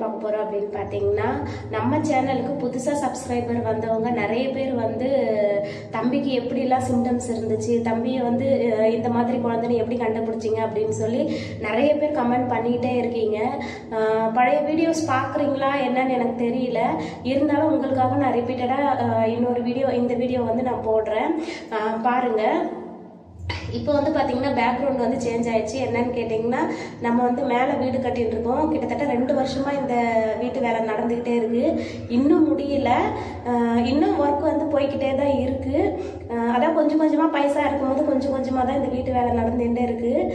பார்க்க போகிறோம் அப்படின்னு பார்த்தீங்கன்னா, நம்ம சேனலுக்கு புதுசாக சப்ஸ்கிரைபர் வந்தவங்க நிறைய பேர் வந்து தம்பிக்கு எப்படிலாம் சிம்டம்ஸ் இருந்துச்சு, தம்பியை வந்து இந்த மாதிரி குழந்தைன்னு எப்படி கண்டுபிடிச்சிங்க அப்படின்னு சொல்லி நிறைய பேர் கமெண்ட் பண்ணிக்கிட்டே இருக்கீங்க. பழைய வீடியோஸ் பார்க்குறீங்களா என்னன்னு எனக்கு தெரியல, இருந்தாலும் உங்களுக்காக நான் ரிப்பீட்டடாக இந்த வீடியோ வந்து நான் போடுறேன், பாருங்கள். இப்போ வந்து பார்த்தீங்கன்னா பேக்ரவுண்ட் வந்து சேஞ்ச் ஆயிடுச்சு. என்னன்னு கேட்டிங்கன்னா, நம்ம வந்து மேலே வீடு கட்டிட்டு இருக்கோம். கிட்டத்தட்ட 2 வருஷமாக இந்த வீட்டு வேலை நடந்துக்கிட்டே இருக்குது. இன்னும் முடியல, இன்னும் ஒர்க் வந்து போய்கிட்டே தான் இருக்குது. அதான் கொஞ்சம் கொஞ்சமாக பைசா இருக்கும்போது கொஞ்சம் கொஞ்சமாக தான் இந்த வீட்டு வேலை நடந்துகிட்டே இருக்குது.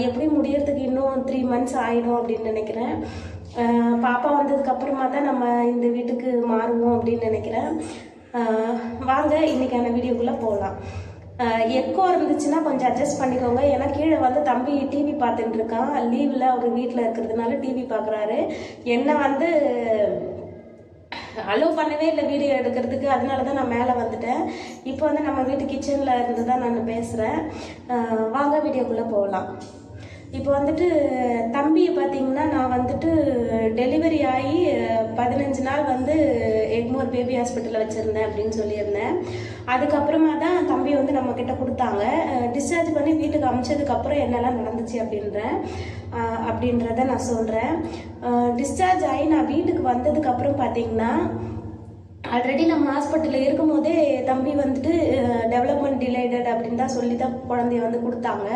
எப்படி முடியறதுக்கு இன்னும் 3 months ஆகிடும் அப்படின்னு நினைக்கிறேன். பாப்பா வந்ததுக்கப்புறமா தான் நம்ம இந்த வீட்டுக்கு மாறுவோம் அப்படின்னு நினைக்கிறேன். வாங்க இன்றைக்கான வீடியோக்குள்ளே போகலாம். எக்கோ இருந்துச்சுன்னா கொஞ்சம் அட்ஜஸ்ட் பண்ணிக்கோங்க. ஏன்னா கீழே வந்து தம்பி டிவி பார்த்துட்டு இருக்கான். லீவில் அவர் வீட்டில் இருக்கிறதுனால டிவி பார்க்குறாரு. என்னை வந்து அலோவ் பண்ணவே இல்லை வீடியோ எடுக்கிறதுக்கு, அதனால தான் நான் மேலே வந்துட்டேன். இப்போ வந்து நம்ம வீட்டு கிச்சனில் இருந்து தான் நான் பேசுகிறேன். வாங்க வீடியோக்குள்ளே போகலாம். இப்போ வந்துட்டு தம்பியை பார்த்தீங்கன்னா, நான் வந்துட்டு டெலிவரி ஆகி 15 நாள் வந்து எக்மோர் பேபி ஹாஸ்பிட்டலில் வச்சுருந்தேன் அப்படின்னு சொல்லியிருந்தேன். அதுக்கப்புறமா தான் தம்பியை வந்து நம்மக்கிட்ட கொடுத்தாங்க. டிஸ்சார்ஜ் பண்ணி வீட்டுக்கு அனுப்பிச்சதுக்கப்புறம் என்னெல்லாம் நடந்துச்சு அப்படின்றத நான் சொல்கிறேன். டிஸ்சார்ஜ் ஆகி நான் வீட்டுக்கு வந்ததுக்கப்புறம் பார்த்தீங்கன்னா, ஆல்ரெடி நம்ம ஹாஸ்பிட்டலில் இருக்கும் போதே தம்பி வந்துட்டு டெவலப்மெண்ட் டிலேடட் அப்படின்னு தான் சொல்லி தான் குழந்தைய வந்து கொடுத்தாங்க.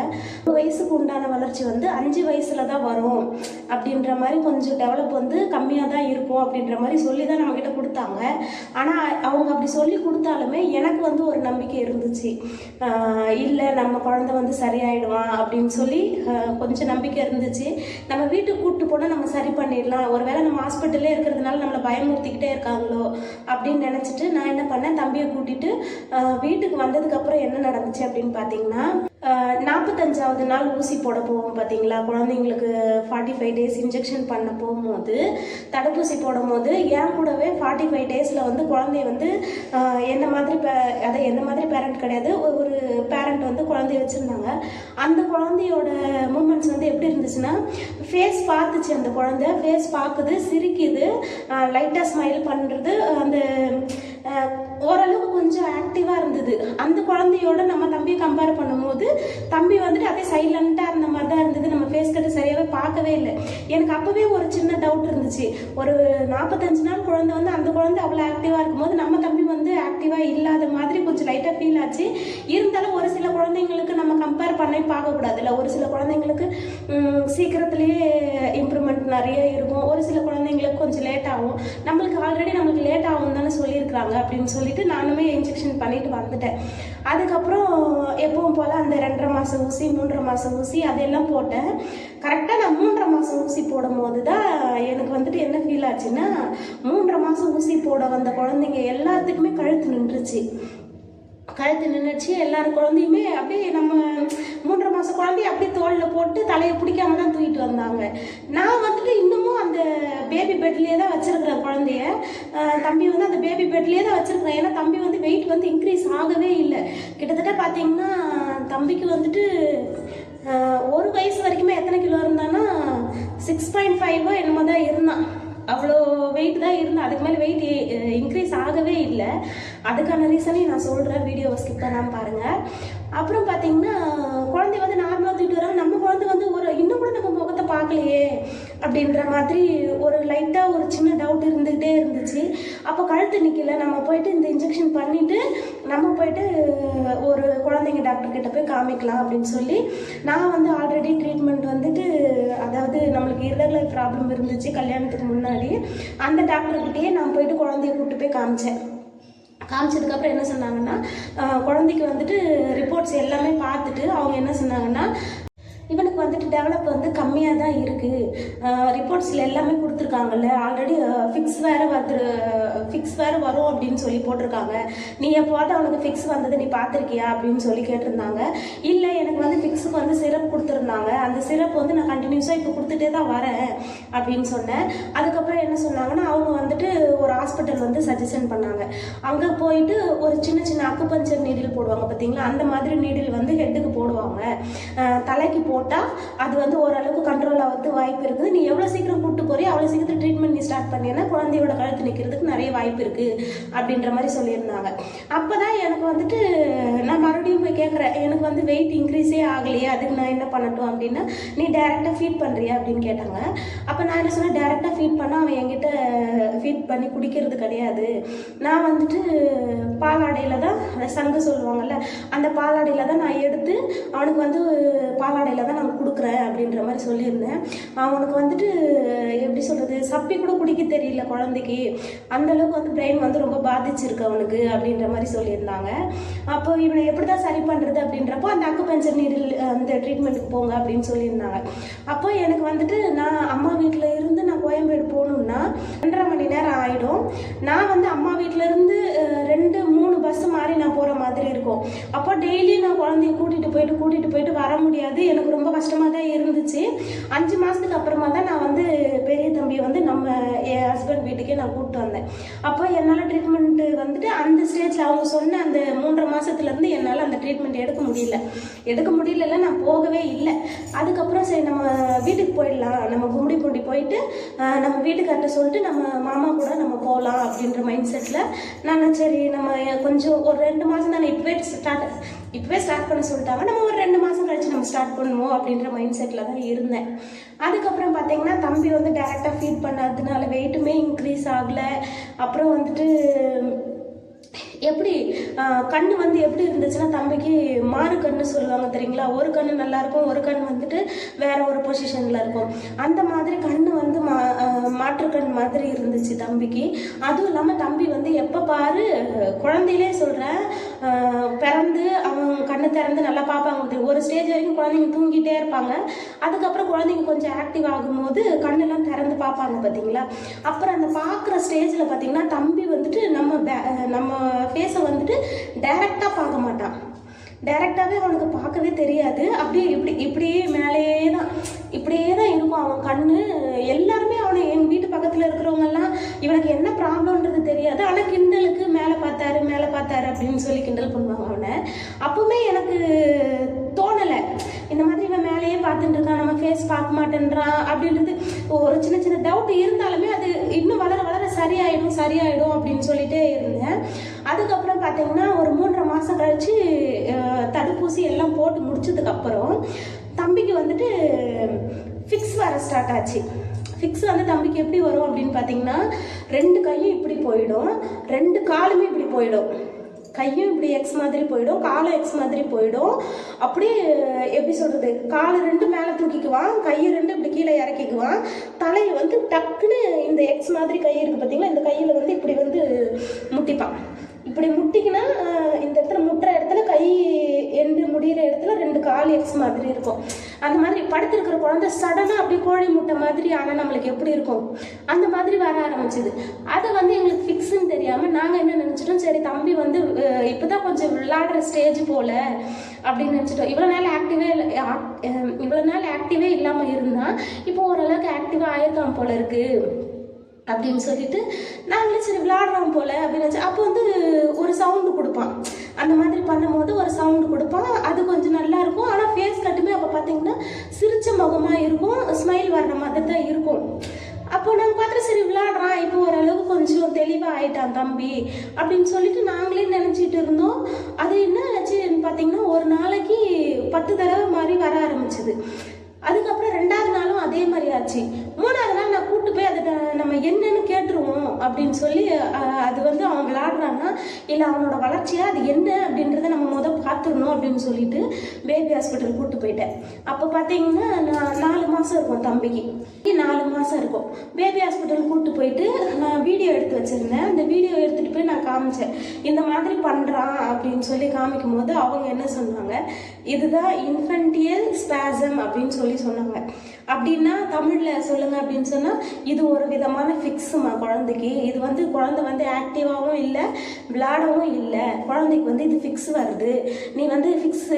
1 வயசுக்கு உண்டான வளர்ச்சி வந்து 5 வயசில் தான் வரும் அப்படின்ற மாதிரி, கொஞ்சம் டெவலப் வந்து கம்மியாக தான் இருக்கும் அப்படின்ற மாதிரி சொல்லி தான் நம்மக்கிட்ட கொடுத்தாங்க. ஆனால் அவங்க அப்படி சொல்லி கொடுத்தாலுமே எனக்கு வந்து ஒரு நம்பிக்கை இருந்துச்சு. இல்லை, நம்ம குழந்தை வந்து சரியாயிடுவான் அப்படின்னு சொல்லி கொஞ்சம் நம்பிக்கை இருந்துச்சு. நம்ம வீட்டுக்கு கூப்பிட்டு போனால் நம்ம சரி பண்ணிடலாம், ஒருவேளை நம்ம ஹாஸ்பிட்டல்லே இருக்கிறதுனால நம்மளை பயமுறுத்திக்கிட்டே இருக்காங்களோ அப்படின்னு நினச்சிட்டு நான் என்ன பண்ணேன், தம்பியை கூட்டிகிட்டு வீட்டுக்கு வந்ததுக்கப்புறம் என்ன நடந்துச்சு அப்படின்னு பார்த்தீங்கன்னா, 45வது நாள் ஊசி போட போவோம் பார்த்தீங்களா, குழந்தைங்களுக்கு 45 days இன்ஜெக்ஷன் பண்ண போகும்போது, தடுப்பூசி போடும்போது என் கூடவே 45 daysல வந்து குழந்தைய வந்து என்ன மாதிரி பேரண்ட் கிடையாது, ஒரு பேரண்ட் வந்து குழந்தைய வச்சுருந்தாங்க. அந்த குழந்தையோட மூமெண்ட்ஸ் வந்து எப்படி இருந்துச்சுன்னா, ஃபேஸ் பார்த்துச்சு, அந்த குழந்தை ஃபேஸ் பார்க்குது, சிரிக்குது, லைட்டாக ஸ்மைல் பண்ணுறது, அந்த ஓரளவுக்கு கொஞ்சம் ஆக்டிவாக இருந்தது. அந்த குழந்தையோட நம்ம தம்பியை கம்பேர் பண்ணும்போது தம்பி வந்துட்டு அதே சைலண்ட்டாக இருந்த மாதிரி தான் இருந்தது. நம்ம ஃபேஸ் கட்டு சரியாகவே பார்க்கவே இல்லை. எனக்கு அப்போவே ஒரு சின்ன டவுட் இருந்துச்சு, ஒரு 45 நாள் குழந்தை வந்து அந்த குழந்தை அவ்வளோ ஆக்டிவாக இருக்கும்போது நம்ம தம்பி வந்து ஆக்டிவாக இல்லாத மாதிரி கொஞ்சம் லைட்டாக ஃபீல் ஆச்சு. இருந்தாலும் ஒரு சில குழந்தைங்களுக்கு நம்ம கம்பேர் பண்ணி பார்க்கக்கூடாதுல்ல. ஒரு சில குழந்தைங்களுக்கு சீக்கிரத்துலேயே இம்ப்ரூவ்மெண்ட் நிறைய இருக்கும், ஒரு சில குழந்தைங்களுக்கு கொஞ்சம் லேட் ஆகும். நம்மளுக்கு லேட் ஆகும் தானே சொல்லியிருக்கிறாங்க அப்படின்னு சொல்லிட்டு நானுமே இன்ஜெக்ஷன் பண்ணிட்டு வந்துட்டேன். அதுக்கப்புறம் எப்பவும் போல் அந்த 2.5 மாதம் ஊசி, 3.5 மாதம் ஊசி அதெல்லாம் போட்டேன். கரெக்டாக நான் 3.5 மாதம் ஊசி போடும் போது தான் எனக்கு வந்துட்டு என்ன ஃபீல் ஆச்சுன்னா, 3.5 மாதம் ஊசி போட வந்த குழந்தைங்க எல்லாத்துக்குமே கழுத்து நின்றுச்சு. எல்லாரும் குழந்தையுமே அப்படியே நம்ம 3.5 மாதம் குழந்தைய அப்படியே தோளில் போட்டு தலையை பிடிக்காம தான் தூக்கிட்டு வந்தாங்க. நான் வந்துட்டு இன்னமும் அந்த பேபி பெட்லேயே தான் வச்சிருக்கிறேன் குழந்தைய. தம்பி வந்து அந்த பேபி பெட்லேயே தான் வச்சிருக்கிறேன். ஏன்னா தம்பி வந்து வெயிட் வந்து இன்க்ரீஸ் ஆகவே இல்லை. கிட்டத்தட்ட பார்த்தீங்கன்னா தம்பிக்கு வந்துட்டு 1 வயசு வரைக்குமே எத்தனை கிலோ இருந்தான்னா 6.5 என்னமோ தான் இருந்தான். அவ்வளோ வெயிட் தான் இருந்தால், அதுக்கு மேலே வெயிட் இன்க்ரீஸ் ஆகவே இல்லை. அதுக்கான ரீசனையும் நான் சொல்கிறேன், வீடியோவை ஸ்கிப் பண்ணாமல் பாருங்கள். அப்புறம் பார்த்தீங்கன்னா குழந்தை வந்து நார்மலாக தூக்கிட்டு வராங்க. நம்ம குழந்தை வந்து இன்னும் கூட நம்ம முகத்தை பார்க்கலையே அப்படின்ற மாதிரி ஒரு லைட்டாக ஒரு சின்ன டவுட் இருந்துகிட்டே இருந்துச்சு. அப்போ கழுத்து நிற்கல, நம்ம போயிட்டு இந்த இன்ஜெக்ஷன் பண்ணிவிட்டு நம்ம போயிட்டு ஒரு குழந்தைங்க டாக்டர்கிட்ட போய் காமிக்கலாம் அப்படின்னு சொல்லி நான் வந்து ஆல்ரெடி ட்ரீட்மெண்ட் வந்துட்டு, அதாவது நம்மளுக்கு இர்ரெகுலர் ப்ராப்ளம் இருந்துச்சு கல்யாணத்துக்கு முன்னாடி, அந்த டாக்டர்கிட்டயே நான் போயிட்டு குழந்தைய கூப்பிட்டு போய் காமிச்சதுக்கப்புறம் என்ன சொன்னாங்கன்னா, குழந்தைக்கு வந்துட்டு ரிப்போர்ட்ஸ் எல்லாமே பார்த்துட்டு அவங்க என்ன சொன்னாங்கன்னா, இவனுக்கு வந்துட்டு டெவலப் வந்து கம்மியாக தான் இருக்குது. ரிப்போர்ட்ஸில் எல்லாமே கொடுத்துருக்காங்கல்ல, ஆல்ரெடி ஃபிக்ஸ் வேறு வரும் அப்படின்னு சொல்லி போட்டிருக்காங்க. நீ எப்போவாது அவனுக்கு ஃபிக்ஸ் வந்தது நீ பார்த்துருக்கியா அப்படின்னு சொல்லி கேட்டிருந்தாங்க. இல்லை, எனக்கு வந்து ஃபிக்ஸுக்கு வந்து சிரப் கொடுத்துருந்தாங்க, அந்த சிரப் வந்து நான் கண்டினியூஸாக இப்போ கொடுத்துட்டே தான் வரேன் அப்படின்னு சொன்னேன். அதுக்கப்புறம் என்ன சொன்னாங்கன்னா, அவங்க வந்துட்டு ஒரு ஹாஸ்பிட்டல் வந்து சஜஷன் பண்ணாங்க. அங்கே போயிட்டு ஒரு சின்ன அக்குபஞ்சர் நீடில் போடுவாங்க பார்த்தீங்களா, அந்த மாதிரி நீடில் வந்து ஹெட்டுக்கு போடுவாங்க, தலைக்கு போட்டால் அது வந்து ஓரளவுக்கு கண்ட்ரோல் ஆகிறது வாய்ப்பு இருக்குது. நீ எவ்வளோ சீக்கிரம் கூப்பிட்டு போறியோ அவ்வளோ சீக்கிரத்தில் ட்ரீட்மெண்ட் நீ ஸ்டார்ட் பண்ணினா குழந்தையோட கழுத்து நிற்கிறதுக்கு நிறைய வாய்ப்பு இருக்குது அப்படின்ற மாதிரி சொல்லியிருந்தாங்க. அப்போ தான் எனக்கு வந்துட்டு நான் மறுபடியும் போய் கேட்குறேன், எனக்கு வந்து வெயிட் இன்க்ரீஸே ஆகலையே, அதுக்கு நான் என்ன பண்ணட்டும் அப்படின்னா, நீ டேரெக்டாக ஃபீட் பண்ணுறியா அப்படின்னு கேட்டாங்க. அப்போ நான் என்ன சொன்னேன், டேரெக்டாக ஃபீட் பண்ணால் அவன் என்கிட்ட ஃபீட் பண்ணி குடிக்கிறது கிடையாது. நான் வந்துட்டு பாலாடையில் தான், சங்கு சொல்லுவாங்கள்ல, அந்த பாலாடையில் தான் நான் எடுத்து அவனுக்கு வந்து பாலாடையில் தான் நான் கொடுக்குறேன் அப்படின்ற மாதிரி சொல்லியிருந்தேன். அவனுக்கு வந்துட்டு எப்படி சொல்கிறது, சப்பி கூட குடிக்க தெரியல குழந்தைக்கு, அந்தளவுக்கு வந்து பிரெயின் வந்து ரொம்ப பாதிச்சிருக்கு அவனுக்கு அப்படின்ற மாதிரி சொல்லியிருந்தாங்க. அப்போ இவனை எப்படி தான் சரி பண்ணுறது அப்படின்றப்போ அந்த அக்குபஞ்சர் நீடில் அந்த ட்ரீட்மெண்ட்டுக்கு போங்க அப்படின்னு சொல்லியிருந்தாங்க. அப்போ எனக்கு வந்துட்டு நான் அம்மா வீட்டில் இருந்து நான் கோயம்பேடு போகணுன்னா 2.5 மணி நேரம் ஆகிடும். நான் வந்து அம்மா வீட்டிலேருந்து 2-3 பஸ்ஸு மாறி நான் போகிற மாதிரி இருக்கும். அப்போ டெய்லி நான் குழந்தைய கூட்டிகிட்டு போயிட்டு வர முடியாது. எனக்கு ரொம்ப கஷ்டமாக தான் இருந்துச்சு. 5 மாதத்துக்கு அப்புறமா தான் நான் வந்து பெரிய தம்பியை வந்து என் ஹஸ்பண்ட் வீட்டுக்கே நான் கூப்பிட்டு வந்தேன். அப்போ என்னால் ட்ரீட்மெண்ட்டு வந்துட்டு அந்த ஸ்டேஜில் அவங்க சொன்ன அந்த 3.5 மாதத்துலேருந்து என்னால் அந்த ட்ரீட்மெண்ட் எடுக்க முடியல, நான் போகவே இல்லை. அதுக்கப்புறம் சரி நம்ம வீட்டுக்கு போயிடலாம், நம்ம கும்மிடி பூண்டி போயிட்டு நம்ம வீட்டுக்கார்ட்ட சொல்லிட்டு நம்ம மாமா கூட நம்ம போகலாம் அப்படின்ற மைண்ட் செட்டில் நான் சரி நம்ம கொஞ்சம் ஒரு 2 மாதம் தானே இப்போவே ஸ்டார்ட் பண்ண சொல்லிட்டாங்க, நம்ம ஒரு 2 மாதம் கழிச்சு நம்ம ஸ்டார்ட் பண்ணுவோம் அப்படின்ற மைண்ட் செட்டில் தான் இருந்தேன். அதுக்கப்புறம் பார்த்தீங்கன்னா தம்பி வந்து டேரெக்டாக ஃபீட் பண்ணாததுனால வெயிட்டுமே இன்க்ரீஸ் ஆகலை. அப்புறம் வந்துட்டு எப்படி கண் வந்து எப்படி இருந்துச்சுன்னா, தம்பிக்கு மாறு கண்ணு சொல்லுவாங்க தெரியுங்களா, ஒரு கண்ணு நல்லா இருக்கும், ஒரு கண் வந்துட்டு வேற ஒரு பொசிஷனில் இருக்கும். அந்த மாதிரி கண்ணு வந்து மாற்று கண் மாதிரி இருந்துச்சு தம்பிக்கு. அதுவும் இல்லாமல் தம்பி வந்து எப்போ பாரு குழந்தையிலே சொல்கிறேன், பிறந்து அவன் கண்ணு திறந்து நல்லா பார்ப்பாங்க. ஒரு ஸ்டேஜ் வரைக்கும் குழந்தைங்க தூங்கிட்டே இருப்பாங்க. அதுக்கப்புறம் குழந்தைங்க கொஞ்சம் ஆக்டிவ் ஆகும்போது கண்ணெல்லாம் திறந்து பார்ப்பாங்க பார்த்தீங்களா. அப்புறம் அந்த பார்க்குற ஸ்டேஜில் பார்த்தீங்கன்னா தம்பி வந்துட்டு நம்ம ஃபேஸை வந்துட்டு டைரெக்டாக பார்க்க மாட்டான். டைரெக்டாகவே அவனுக்கு பார்க்கவே தெரியாது. அப்படியே இப்படியே இப்படியே தான் இருக்கும் அவன் கண்ணு. எல்லாருமே அவனை எங்கள் வீட்டு பக்கத்தில் இருக்கிறவங்கெல்லாம் இவனுக்கு என்ன ப்ராப்ளம்ன்றது தெரியாது, ஆனால் கிண்டலுக்கு மேலே பார்த்தாரு அப்படின்னு சொல்லி கிண்டல் பண்ணுவாங்க அவனை. அப்பவுமே எனக்கு தோணலை இந்த மாதிரி இவன் மேலேயே பார்த்துட்டு இருக்கான், நம்ம ஃபேஸ் பார்க்க மாட்டேன்றான் அப்படின்றது ஒரு சின்ன டவுட் இருந்தாலுமே அது இன்னும் வளர சரியாயிடும் அப்படின்னு சொல்லிட்டே இருந்தேன். அதுக்கப்புறம் பார்த்தீங்கன்னா ஒரு 3.5 மாதம் கழிச்சு தடுப்பூசி எல்லாம் போட்டு முடிச்சதுக்கப்புறம் தம்பிக்கு வந்துட்டு ஃபிக்ஸ் வர ஸ்டார்ட் ஆச்சு. ஃபிக்ஸ் வந்து தம்பிக்கு எப்படி வரும் அப்படின்னு பார்த்தீங்கன்னா, 2 கையும் இப்படி போயிடும், 2 காலுமே இப்படி போயிடும். கையும் இப்படி எக்ஸ் மாதிரி போயிடும், காலும் எக்ஸ் மாதிரி போயிடும். அப்படியே எப்படி சொல்கிறது, காலை 2 மேலே தூக்கிக்குவான், கையை 2 இப்படி கீழே இறக்கிக்குவான். தலையை வந்து டக்குன்னு இந்த எக்ஸ் மாதிரி கை இருக்குது பார்த்தீங்களா, இந்த கையில் வந்து இப்படி வந்து முட்டிப்பான். இப்படி முட்டிக்கினா இந்த இடத்துல முட்டுற இடத்துல கை எண்டு முடிகிற இடத்துல 2 கால் எக்ஸ் மாதிரி இருக்கும். அந்த மாதிரி படுத்திருக்கிற குழந்தை சடனாக அப்படி கோழி முட்டை மாதிரி ஆனால் நம்மளுக்கு எப்படி இருக்கும் அந்த மாதிரி வர ஆரம்பிச்சிது. அதை வந்து எங்களுக்கு ஃபிக்ஸ்ன்னு தெரியாமல் நாங்கள் என்ன நினச்சிட்டோம், சரி தம்பி வந்து இப்போ தான் கொஞ்சம் விளையாடுற ஸ்டேஜ் போல் அப்படின்னு நினச்சிட்டோம். இவ்வளோ நாள் ஆக்டிவே இல்லாமல் இருந்தால் இப்போ ஓரளவுக்கு ஆக்டிவாக ஆயிருக்கான் போல இருக்குது அப்படின்னு சொல்லிட்டு நாங்களே சரி விளையாடுறோம் போல் அப்படின்னு நினச்சி. அப்போ வந்து ஒரு சவுண்டு கொடுப்பான், அந்த மாதிரி பண்ணும்போது ஒரு சவுண்டு கொடுப்பான், அது கொஞ்சம் நல்லா இருக்கும். ஆனால் ஃபேஸ் கட்டுமே அப்போ பார்த்தீங்கன்னா சிரிச்ச முகமாக இருக்கும், ஸ்மைல் வர்ற மாதிரி தான் இருக்கும். அப்போ நாங்கள் பார்த்துட்டு சரி விளையாடுறான், இப்போ ஓரளவுக்கு கொஞ்சம் தெளிவாக ஆயிட்டான் தம்பி அப்படின்னு சொல்லிட்டு நாங்களே நினச்சிட்டு இருந்தோம். அது என்ன ஆச்சுன்னு பார்த்தீங்கன்னா ஒரு நாளைக்கு 10 தடவை மாதிரி வர ஆரம்பிச்சிது. அதுக்கப்புறம் 2வது நாளும் அதே மாதிரி ஆச்சு. 3வது நாள் நான் கூப்பிட்டு போய் அதை நம்ம என்னன்னு கேட்டுருவோம் அப்படின்னு சொல்லி, அது வந்து அவன் விளையாடுறான்னா இல்லை அவனோட வளர்ச்சியாக அது என்ன அப்படின்றத நம்ம பார்த்துடணும் அப்படின்னு சொல்லிட்டு பேபி ஹாஸ்பிட்டல் கூப்பிட்டு போயிட்டேன். அப்போ பார்த்தீங்கன்னா 4 மாதம் இருக்கும் தம்பிக்கு, 4 மாதம் இருக்கும். பேபி ஹாஸ்பிட்டல் கூப்பிட்டு போயிட்டு நான் வீடியோ எடுத்து வச்சுருந்தேன். அந்த வீடியோ எடுத்துகிட்டு போய் நான் காமிச்சேன், இந்த மாதிரி பண்ணுறான் அப்படின்னு சொல்லி காமிக்கும் போது அவங்க என்ன சொன்னாங்க, இதுதான் இன்ஃபன்டியல் ஸ்பாசம் அப்படின்னு சொல்லி சொன்னாங்க. அப்படின்னா தமிழில் சொல்லுங்க அப்படின்னு சொன்னால் இது ஒரு விதமான ஃபிக்ஸுமா குழந்தைக்கு. இது வந்து குழந்தை வந்து ஆக்டிவாகவும் இல்லை விளையாடவும் இல்லை, குழந்தைக்கு வந்து இது ஃபிக்ஸ் வருது, நீ வந்து ஃபிக்ஸ்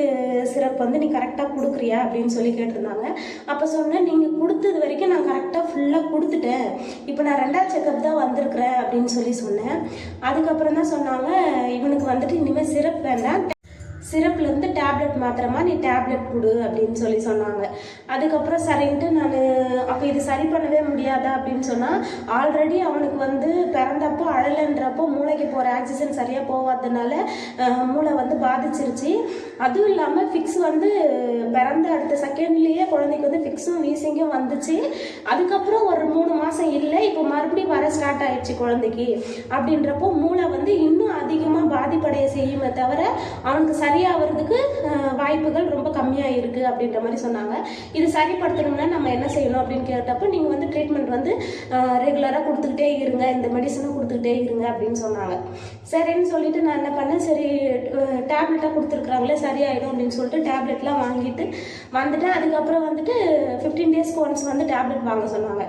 சிரப் வந்து நீ கரெக்டாக கொடுக்குறியா அப்படின்னு சொல்லி கேட்டிருந்தாங்க. அப்போ சொன்னேன், நீங்கள் கொடுத்தது வரைக்கும் நான் கரெக்டாக ஃபுல்லாக கொடுத்துட்டேன், இப்போ நான் 2வது செக்கப் தான் வந்திருக்கிறேன் அப்படின்னு சொல்லி சொன்னேன். அதுக்கப்புறம் தான் சொன்னாங்க, இவனுக்கு வந்துட்டு இனிமேல் சிரப் வேண்டாம், சிரப்லேருந்து டேப்லெட் மாத்திரமா நீ டேப்லெட் கொடு அப்படின்னு சொன்னாங்க. அதுக்கப்புறம் சரின்ட்டு நான் அப்போ இது சரி பண்ணவே முடியாதா அப்படின்னு சொன்னால், ஆல்ரெடி அவனுக்கு வந்து பிறந்தப்போ அழலைன்றப்போ மூளைக்கு போகிற ஆக்சிஜன் சரியாக போகாததுனால மூளை வந்து பாதிச்சிருச்சு. அதுவும் இல்லாமல் ஃபிக்ஸ் வந்து பிறந்த அடுத்த செகண்ட்லேயே குழந்தைக்கு வந்து ஃபிக்ஸும் வீசிங்கும் வந்துச்சு. அதுக்கப்புறம் ஒரு 3 மாதம் இல்லை, இப்போ மறுபடியும் வர ஸ்டார்ட் ஆயிடுச்சு குழந்தைக்கு. அப்படின்றப்போ மூளை வந்து இன்னும் அதிகமாக பாதிப்படைய செய்யுமே தவிர அவனுக்கு சரியாகிறதுக்கு வாய்ப்புகள் ரொம்ப கம்மியாக இருக்குது அப்படின்ற மாதிரி சொன்னாங்க. இது சரிப்படுத்தணும்னா நம்ம என்ன செய்யணும் அப்படின்னு கேட்டப்போ, நீங்கள் வந்து ட்ரீட்மெண்ட் வந்து ரெகுலராக கொடுத்துக்கிட்டே இருங்க, இந்த மெடிசனும் கொடுத்துக்கிட்டே இருங்க அப்படின்னு சொன்னாங்க. சரின்னு சொல்லிட்டு நான் என்ன பண்ணேன், சரி டேப்லெட்டாக கொடுத்துருக்குறாங்களே சரியாயிடும் அப்படின்னு சொல்லிட்டு டேப்லெட்லாம் வாங்கிட்டு வந்துட்டேன். அதுக்கப்புறம் வந்துட்டு 15 டேஸ்க்கு ஒன்ஸ் வந்து டேப்லெட் வாங்க சொன்னாங்க.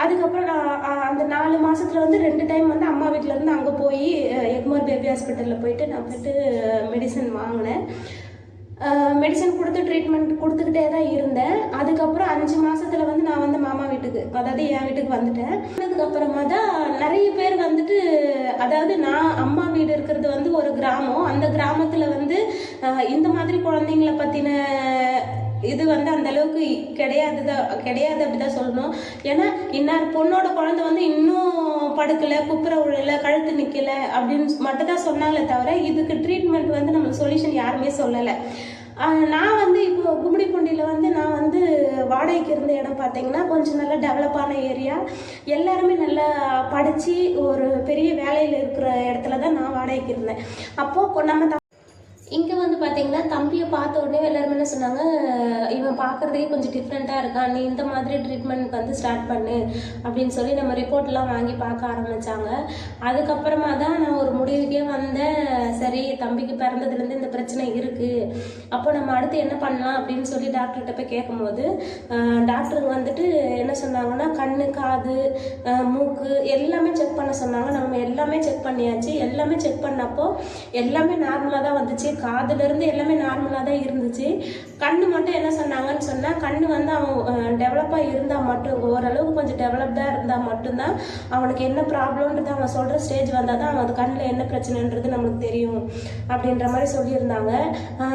அதுக்கப்புறம் நான் அந்த 4 மாதத்தில் வந்து 2 டைம் வந்து அம்மா வீட்டிலேருந்து அங்கே போய் எக்மோர் பேபி ஹாஸ்பிட்டலில் போயிட்டு நான் போய்ட்டு மெடிசன் வாங்கினேன். மெடிசன் கொடுத்து ட்ரீட்மெண்ட் கொடுத்துக்கிட்டே தான் இருந்தேன். அதுக்கப்புறம் 5 மாதத்தில் வந்து நான் வந்து மாமா வீட்டுக்கு, அதாவது என் வீட்டுக்கு வந்துட்டேன். அதுக்கப்புறமா தான் நிறைய பேர் வந்துட்டு, அதாவது நான் அம்மா வீடு இருக்கிறது வந்து ஒரு கிராமம், அந்த கிராமத்தில் வந்து இந்த மாதிரி குழந்தைங்கள பற்றின இது வந்து அந்த அளவுக்கு கிடையாது அப்படிதான் சொல்லணும். ஏன்னா இன்னார் பொண்ணோட குழந்தை வந்து இன்னும் படுக்கலை, குப்புற விழல, கழுத்து நிற்கல அப்படின்னு மட்டும் தான் சொன்னாங்களே தவிர இதுக்கு ட்ரீட்மெண்ட் வந்து நம்மளுக்கு சொல்யூஷன் யாருமே சொல்லலை. நான் வந்து இப்போ கும்மிடிப்பூண்டியில் வந்து நான் வந்து வாடகைக்கு இருந்த இடம் பார்த்தீங்கன்னா கொஞ்சம் நல்லா டெவலப்பான ஏரியா, எல்லாருமே நல்லா படித்து ஒரு பெரிய வேலையில் இருக்கிற இடத்துல தான் நான் வாடகைக்கு இருந்தேன். அப்போது நம்ம இங்கே வந்து பார்த்தீங்கன்னா தம்பியை பார்த்த உடனே எல்லாருமே என்ன சொன்னாங்க, இவன் பார்க்குறதே கொஞ்சம் டிஃப்ரெண்ட்டாக இருக்கான், நீ இந்த மாதிரி ட்ரீட்மெண்ட் வந்து ஸ்டார்ட் பண்ணு அப்படின்னு சொல்லி நம்ம ரிப்போர்ட்லாம் வாங்கி பார்க்க ஆரம்பித்தாங்க. அதுக்கப்புறமா தான் நான் ஒரு முடிவுக்கே வந்தேன், சரி தம்பிக்கு பிறந்ததுலேருந்து இந்த பிரச்சனை இருக்குது, அப்போ நம்ம அடுத்து என்ன பண்ணலாம் அப்படின்னு சொல்லி டாக்டர்கிட்ட போய் கேட்கும்போது டாக்டருங்க வந்துட்டு என்ன சொன்னாங்கன்னா, கண்ணு, காது, மூக்கு எல்லாமே செக் பண்ண சொன்னாங்க. நம்ம எல்லாமே செக் பண்ணியாச்சு. எல்லாமே செக் பண்ணப்போ எல்லாமே நார்மலாக தான் வந்துச்சு. காதுலேருந்து எல்லாமே நார்மலாக தான் இருந்துச்சு. கண்ணு மட்டும் என்ன சொன்னாங்கன்னு சொன்னால், கண்ணு வந்து அவன் டெவலப்பாக இருந்தால் மட்டும், ஓரளவுக்கு கொஞ்சம் டெவலப்டாக இருந்தால் மட்டும்தான் அவனுக்கு என்ன ப்ராப்ளம்ன்றது அவன் சொல்கிற ஸ்டேஜ் வந்தால் தான் அவன் கண்ணில் என்ன பிரச்சனைன்றது நம்மளுக்கு தெரியும் அப்படின்ற மாதிரி சொல்லியிருந்தாங்க.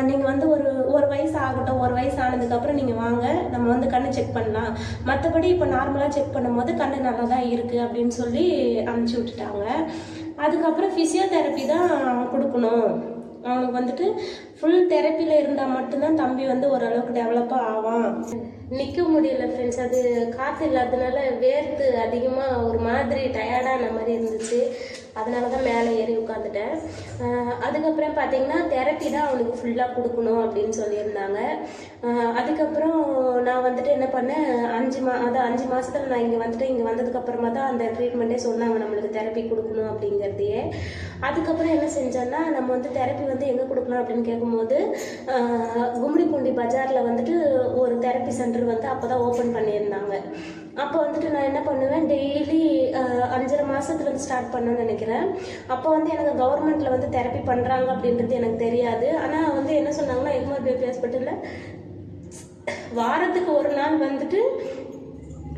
நீங்கள் வந்து ஒரு வயசு ஆகட்டும், ஒரு வயசு ஆனதுக்கப்புறம் நீங்கள் வாங்க, நம்ம வந்து கண்ணு செக் பண்ணலாம், மற்றபடி இப்போ நார்மலாக செக் பண்ணும்போது கண்ணு நல்லா தான் இருக்குது அப்படின்னு சொல்லி அனுப்பிச்சி விட்டுட்டாங்க. அதுக்கப்புறம் ஃபிசியோதெரப்பி தான் கொடுக்கணும், அவனுக்கு வந்துட்டு ஃபுல் தெரப்பியில் இருந்தால் மட்டும்தான் தம்பி வந்து ஓரளவுக்கு டெவலப்பாக ஆவான். நிற்க முடியல ஃப்ரெண்ட்ஸ், அது காற்று இல்லாததுனால வேர்த்து அதிகமாக ஒரு மாதிரி டயர்டான மாதிரி இருந்துச்சு. அதனால தான் மேலே ஏறி உட்காந்துட்டேன். அதுக்கப்புறம் பார்த்தீங்கன்னா தெரப்பி தான் அவனுக்கு ஃபுல்லாக கொடுக்கணும் அப்படின்னு சொல்லியிருந்தாங்க. அதுக்கப்புறம் நான் வந்துட்டு என்ன பண்ணேன், 5 மாதத்தில் நான் இங்கே வந்துட்டு, இங்கே வந்ததுக்கப்புறமா தான் அந்த ட்ரீட்மெண்ட்டே சொன்னாங்க நம்மளுக்கு தெரப்பி கொடுக்கணும் அப்படிங்கிறதையே. அதுக்கப்புறம் என்ன செஞ்சேன்னா, நம்ம வந்து தெரப்பி வந்து எங்கே கொடுக்கலாம் அப்படின்னு கேட்கும்போது கும்மிடிப்பூண்டி பஜாரில் வந்துட்டு ஒரு தெரப்பி சென்டர் வந்து அப்போ தான் ஓப்பன் பண்ணியிருந்தாங்க. அப்போ வந்துட்டு நான் என்ன பண்ணுவேன், டெய்லி 5.5 மாதத்துலேருந்து ஸ்டார்ட் பண்ணணும்னு நினைக்கிறேன். அப்போ வந்து எனக்கு கவர்மெண்ட்டில் வந்து தெரப்பி பண்ணுறாங்க அப்படின்றது எனக்கு தெரியாது. ஆனால் வந்து என்ன சொன்னாங்கன்னா, எக்மோர் பேபி ஹாஸ்பிட்டலில் வாரத்துக்கு ஒரு நாள் வந்துட்டு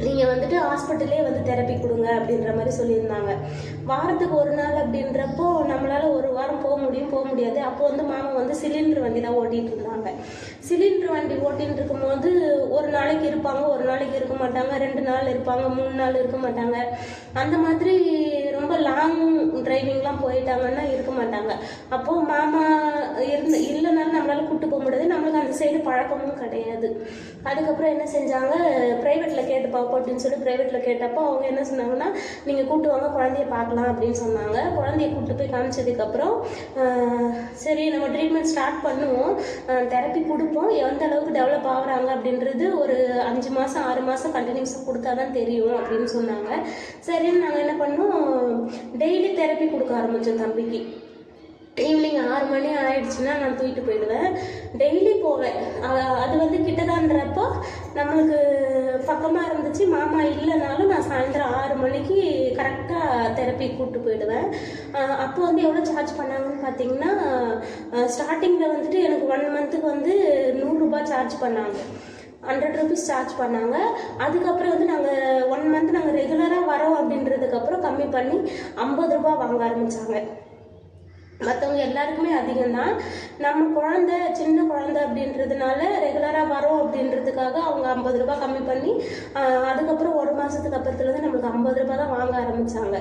நீங்கள் வந்துட்டு ஹாஸ்பிட்டலே வந்து தெரப்பி கொடுங்க அப்படின்ற மாதிரி சொல்லியிருந்தாங்க. வாரத்துக்கு ஒரு நாள் அப்படின்றப்போ நம்மளால் ஒரு வாரம் போக முடியாது. அப்போ வந்து மாமா வந்து சிலிண்டர் வண்டி தான் ஓட்டிகிட்டு இருந்தாங்க. சிலிண்டர் வண்டி ஓட்டின்னு இருக்கும்போது ஒரு நாளைக்கு இருப்பாங்க, ஒரு நாளைக்கு இருக்க மாட்டாங்க, 2 நாள் இருப்பாங்க, 3 நாள் இருக்க மாட்டாங்க. அந்த மாதிரி ரொம்ப லாங் டிரைவிங்லாம் போயிட்டாங்கன்னா இருக்க மாட்டாங்க. அப்போது மாமா இல்லைனாலும் நம்மளால் கூப்பிட்டு போக முடியாது, நம்மளுக்கு அந்த சைடு பழக்கமும் கிடையாது. அதுக்கப்புறம் என்ன செஞ்சாங்க, ப்ரைவேட்டில் கேட்டு பார்ப்போம் அப்படின்னு சொல்லி ப்ரைவேட்டில் கேட்டப்போ அவங்க என்ன சொன்னாங்கன்னா, நீங்கள் கூப்பிட்டு வாங்க, குழந்தைய பார்க்கலாம் அப்படின்னு சொன்னாங்க. குழந்தைய கூப்பிட்டு போய் காமிச்சதுக்கப்புறம் சரி நம்ம ட்ரீட்மெண்ட் ஸ்டார்ட் பண்ணுவோம், தெரப்பி கொடுப்போம், எந்த அளவுக்கு டெவலப் ஆகுறாங்க அப்படின்றது ஒரு 5 மாதம் 6 மாதம் கண்டினியூஸாக கொடுத்தா தான் தெரியும் அப்படின்னு சொன்னாங்க. சரின்னு நாங்கள் என்ன பண்ணோம், டெய்லி தெரப்பி கொடுக்க ஆரம்பித்தோம் தம்பிக்கு. ஈவினிங் 6 மணி ஆயிடுச்சுன்னா நான் தூக்கிட்டு போயிடுவேன், டெய்லி போவேன். அது வந்து கிட்டதான்றப்போ நம்மளுக்கு பக்கமாக இருந்துச்சு. மாமா இல்லைனாலும் நான் சாயந்தரம் 6 மணிக்கு கரெக்டாக தெரப்பி கூப்பிட்டு போயிடுவேன். அப்போ வந்து எவ்வளோ சார்ஜ் பண்ணாங்கன்னு பார்த்தீங்கன்னா, ஸ்டார்டிங்கில் வந்துட்டு எனக்கு 1 மந்த்துக்கு வந்து 100 ரூபாய் சார்ஜ் பண்ணாங்க, 100 rupees சார்ஜ் பண்ணாங்க. அதுக்கப்புறம் வந்து நாங்கள் 1 மந்த் நாங்கள் ரெகுலராக வரோம் அப்படின்றதுக்கப்புறம் கம்மி பண்ணி 50 ரூபாய் வாங்க ஆரம்பித்தாங்க. மற்றவங்க எல்லாருக்குமே அதிகம்தான். நம்ம குழந்தை சின்ன குழந்தை அப்படின்றதுனால ரெகுலராக வரோம் அப்படின்றதுக்காக அவங்க 50 ரூபாய் கம்மி பண்ணி அதுக்கப்புறம் 1 மாதத்துக்கு அப்புறத்துலேருந்து நம்மளுக்கு 50 ரூபாய் தான் வாங்க ஆரம்பித்தாங்க.